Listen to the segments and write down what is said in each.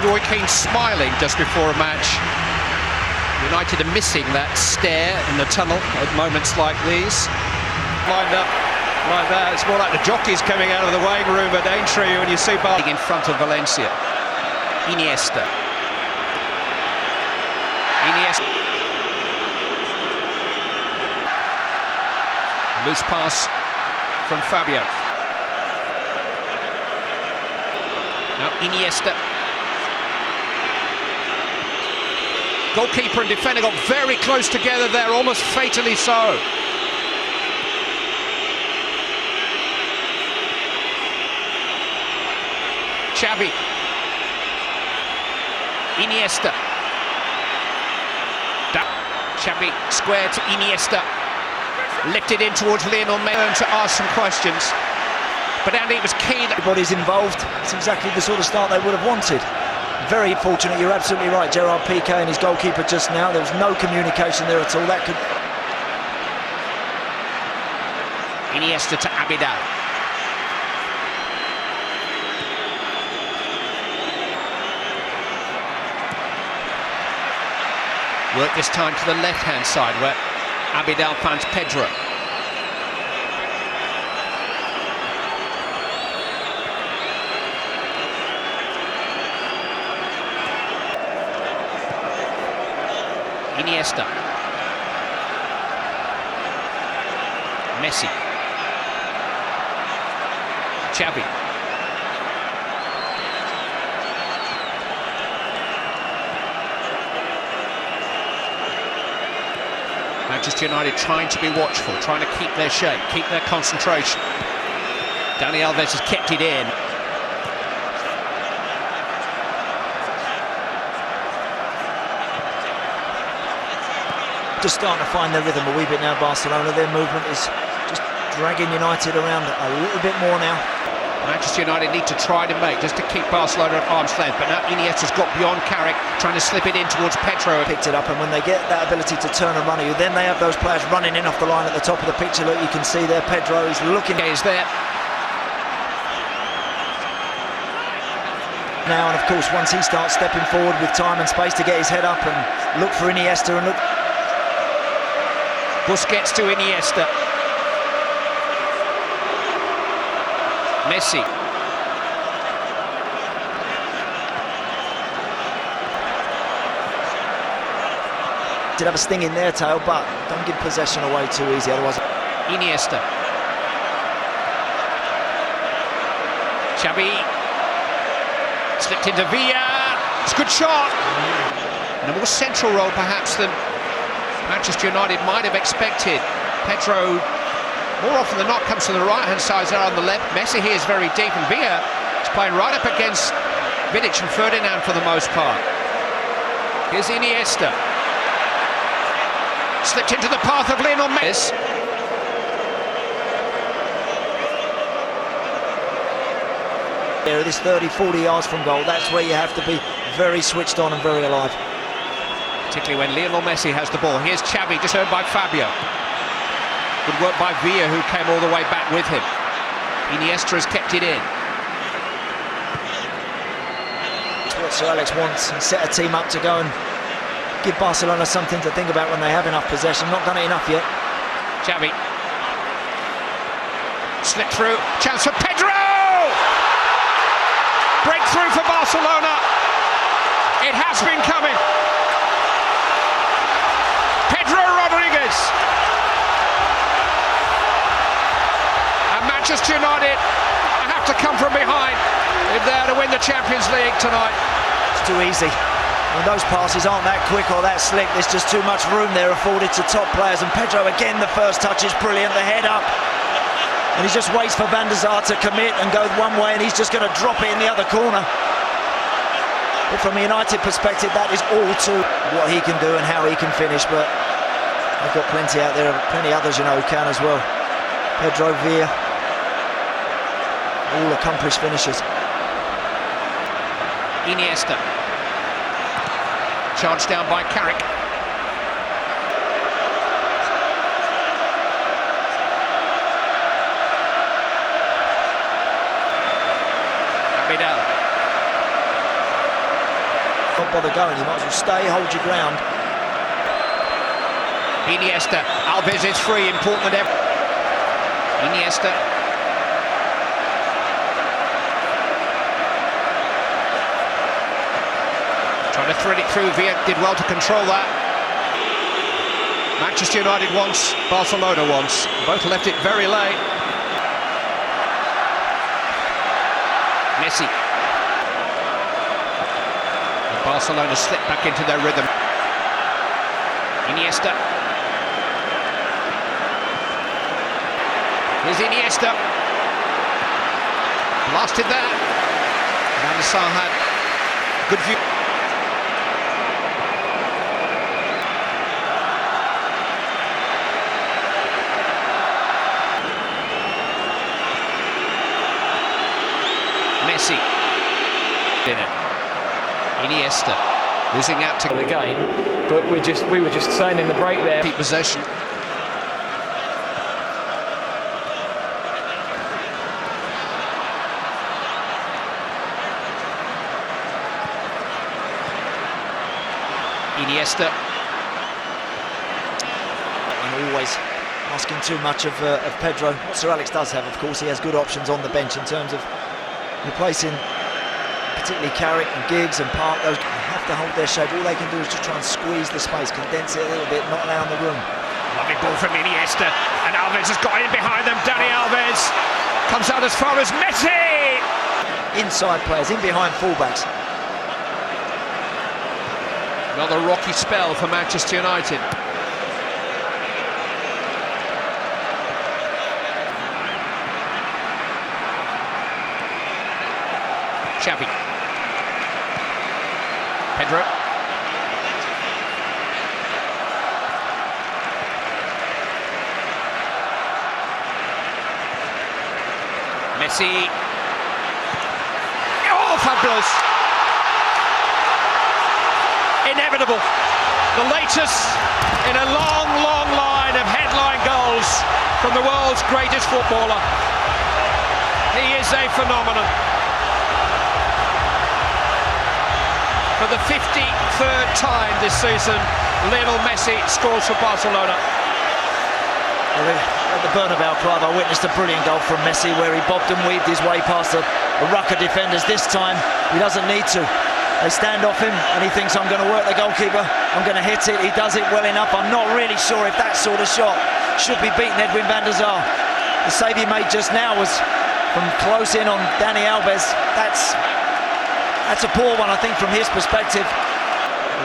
Roy Keane smiling just before a match. United are missing that stare in the tunnel at moments like these. Lined up like that, it's more like the jockeys coming out of the weighing room at Aintree when you see Bar in front of Valencia. Iniesta. Loose pass from Fabio. Now Iniesta. Goalkeeper and defender got very close together there, almost fatally so. Xavi. Iniesta. Xavi square to Iniesta. Lifted in towards Lionel Messi to ask some questions. But Andy, it was key that everybody's involved. It's exactly the sort of start they would have wanted. Very fortunate, you're absolutely right. Gerard Piqué and his goalkeeper just now. There was no communication there at all. That could... Iniesta to Abidal. Work this time to the left-hand side where Abidal finds Pedro. Iniesta. Messi. Xavi. Manchester United trying to be watchful, trying to keep their shape, keep their concentration. Dani Alves has kept it in. Just starting to find their rhythm a wee bit now, Barcelona. Their movement is just dragging United around a little bit more now. Manchester United need to try to make, just to keep Barcelona at arm's length, but now Iniesta's got beyond Carrick, trying to slip it in towards Pedro. Picked it up, and when they get that ability to turn and run at you, then they have those players running in off the line at the top of the picture. Look, you can see there, Pedro is looking. Is there. Now, and of course, once he starts stepping forward with time and space to get his head up and look for Iniesta and look. Busquets to Iniesta. Messi. Did have a sting in their tail, but don't give possession away too easy, otherwise. Iniesta. Xavi. Slipped into Villa. It's a good shot. In a more central role, perhaps, than Manchester United might have expected. Pedro, more often than not, comes to the right-hand side there on the left. Messi here is very deep, and Villa is playing right up against Vidic and Ferdinand for the most part. Here's Iniesta. Slipped into the path of Lionel Messi. There, it is 30-40 yards from goal. That's where you have to be very switched on and very alive. Particularly when Lionel Messi has the ball. Here's Xavi, just earned by Fabio. Good work by Villa, who came all the way back with him. Iniesta has kept it in. That's what Sir Alex wants. He set a team up to go and give Barcelona something to think about when they have enough possession. Not done it enough yet. Xavi. Slip through. Chance for Pedro! Breakthrough for Barcelona. It has been coming. Pedro Rodriguez. And Manchester United have to come from behind if they're to win the Champions League tonight. It's too easy. And those passes aren't that quick or that slick. There's just too much room there afforded to top players. And Pedro, again, the first touch is brilliant. The head up. And he just waits for Van der Sar to commit and go one way, and he's just going to drop it in the other corner. But from a United perspective, that is all to what he can do and how he can finish. But they've got plenty out there, plenty others, you know, who can as well. Pedro, Villa, all accomplished finishers. Iniesta. Charged down by Carrick. Abidal. don't bother going. You might as well stay, hold your ground. Iniesta, Alves is free, important than ever. Iniesta. Trying to thread it through, Villa did well to control that. Manchester United once, Barcelona once. Both left it very late. Messi. And Barcelona slipped back into their rhythm. Iniesta. Here's Iniesta. Blasted that. Van der Sar had good view. Messi. Iniesta losing out to the game, but we were just saying in the break there. Keep possession. Iniesta. And always asking too much of Pedro. What Sir Alex does have, of course, he has good options on the bench in terms of replacing particularly Carrick and Giggs and Park. Those have to hold their shape. All they can do is just try and squeeze the space, condense it a little bit, not allowing the room. Lovely ball from Iniesta, and Alves has got in behind them. Dani Alves comes out as far as Messi. Inside players, in behind fullbacks. Another rocky spell for Manchester United. Xavi. Pedro. Messi. Oh, fabulous. Inevitable. The latest in a long, long line of headline goals from the world's greatest footballer. He is a phenomenon. For the 53rd time this season, Lionel Messi scores for Barcelona. At the Bernabeu Club, I witnessed a brilliant goal from Messi where he bobbed and weaved his way past a ruck of defenders. This time, he doesn't need to. They stand off him and he thinks, I'm going to work the goalkeeper, I'm going to hit it. He does it well enough. I'm not really sure if that sort of shot should be beating Edwin van der Sar. The save he made just now was from close in on Dani Alves. That's a poor one, I think, from his perspective.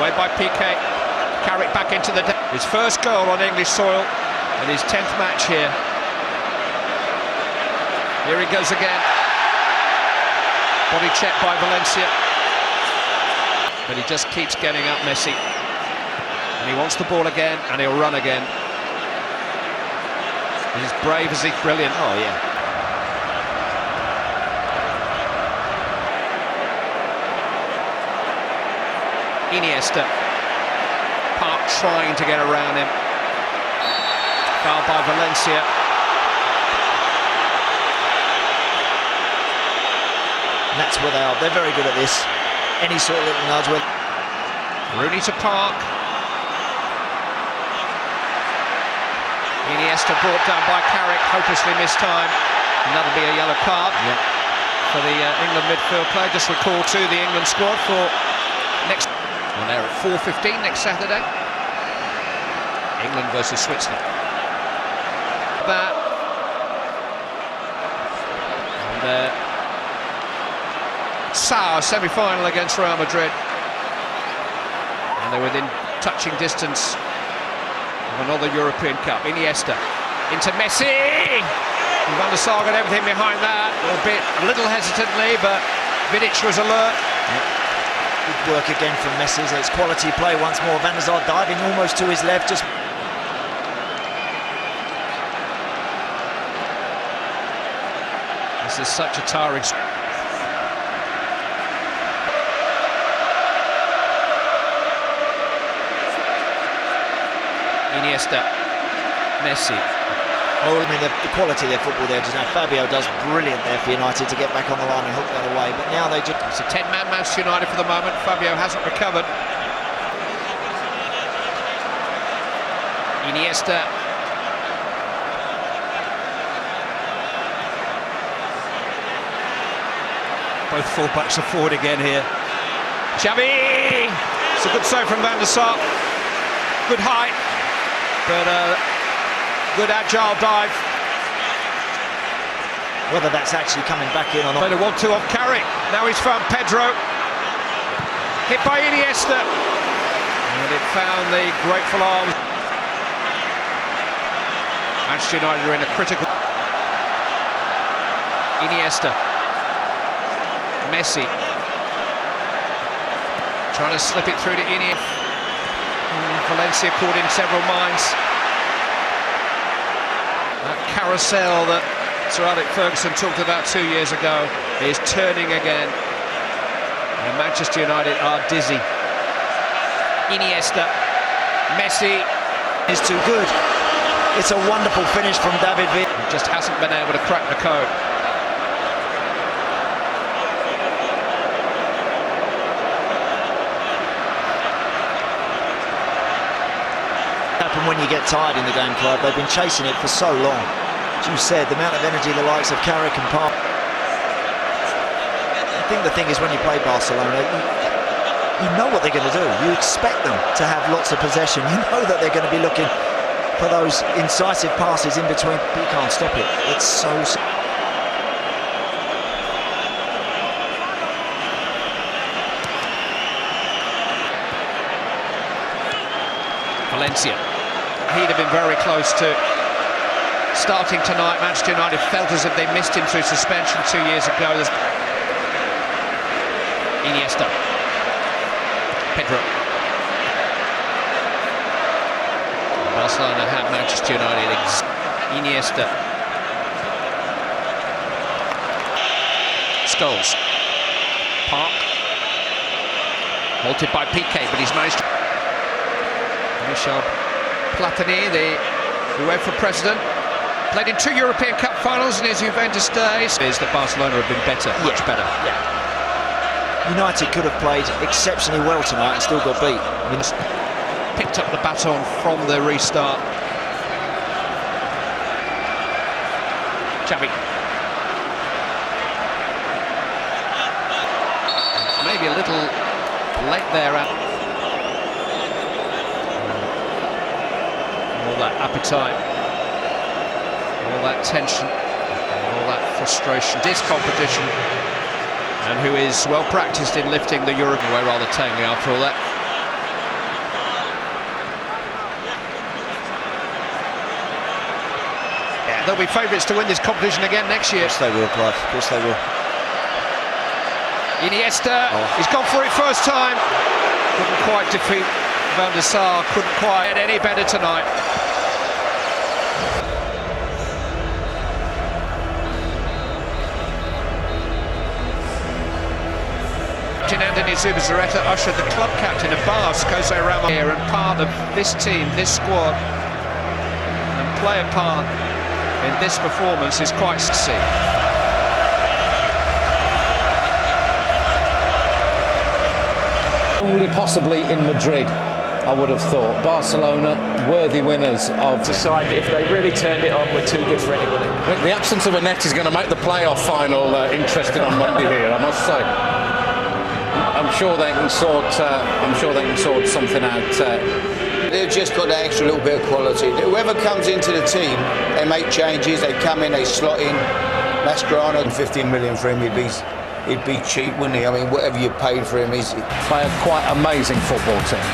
Away by Piqué. Carrick back into the... His first goal on English soil and his 10th match here. Here he goes again. Body check by Valencia. But he just keeps getting up, Messi. And he wants the ball again, and he'll run again. He's brave as he's brilliant. Oh, yeah. Iniesta. Park trying to get around him. Foul by Valencia. And that's where they are. They're very good at this. Any sort of little nudge with. Rooney to Park. Iniesta brought down by Carrick, hopelessly missed time. And that'll be a yellow card for the England midfield player. Just recall too the England squad for next. Well, they're at 4:15 next Saturday. England versus Switzerland. That. And Sour semi-final against Real Madrid. And they're within touching distance of another European Cup. Iniesta into Messi. And Van der Sar got everything behind that. A little hesitantly, but Vidic was alert. Good work again from Messi. It's quality play once more. Van der Sar diving almost to his left. Just this is such a tiring. Iniesta, Messi, I mean, the quality of their football there just now. Fabio does brilliant there for United to get back on the line and hook that away, but now they just... It's a 10-man Manchester United for the moment. Fabio hasn't recovered. Iniesta. Both full-backs are forward again here. Xavi! It's a good save from Van der Sar. Good height, but good agile dive. Whether that's actually coming back in or not. Played a 1-2 off Carrick. Now he's found Pedro. Hit by Iniesta. And it found the grateful arm. Manchester United are in a critical... Iniesta. Messi. Trying to slip it through to Iniesta. Valencia caught in several minds. That carousel that Sir Alex Ferguson talked about 2 years ago is turning again. And Manchester United are dizzy. Iniesta. Messi. Is too good. It's a wonderful finish from David Villa. He just hasn't been able to crack the code. Happen when you get tired in the game, Clive. They've been chasing it for so long. As you said, the amount of energy the likes of Carrick and Park. I think the thing is, when you play Barcelona, you know what they're going to do. You expect them to have lots of possession. You know that they're going to be looking for those incisive passes in between. But you can't stop it. It's so... Valencia. He'd have been very close to starting tonight. Manchester United felt as if they missed him through suspension 2 years ago. Iniesta. Pedro. Barcelona have Manchester United. Iniesta. Scholes. Park. Halted by Piqué, but he's managed to... Michel Platini, the UEFA president, played in 2 European Cup finals in his Juventus days. Is that Barcelona have been better, much better. Yeah. United could have played exceptionally well tonight and still got beat. I mean, picked up the baton from the restart. Xavi. Maybe a little late there. All that appetite, all that tension, all that frustration. This competition, and who is well practiced in lifting the Europe away rather tamely after all that. Yeah, they'll be favourites to win this competition again next year. Yes, they will, Clive. Of course they will. Iniesta, he's gone for it first time. Couldn't quite defeat Van der Sar, couldn't quite get any better tonight. Anthony Zubizarreta ushered the club captain of Barca, Jose Ramos, here, and part of this team, this squad, and play a part in this performance is quite sexy. Only possibly in Madrid, I would have thought. Barcelona, worthy winners of... Decide if they really turned it on, we're too good for anybody. The absence of a net is going to make the playoff final interesting on Monday here, I must say. I'm sure they can sort something out. They've just got that extra little bit of quality. Whoever comes into the team, they make changes, they come in, they slot in. Mascherano, 15 million for him, he'd be cheap, wouldn't he? I mean, whatever you paid for him is... Play a quite amazing football team.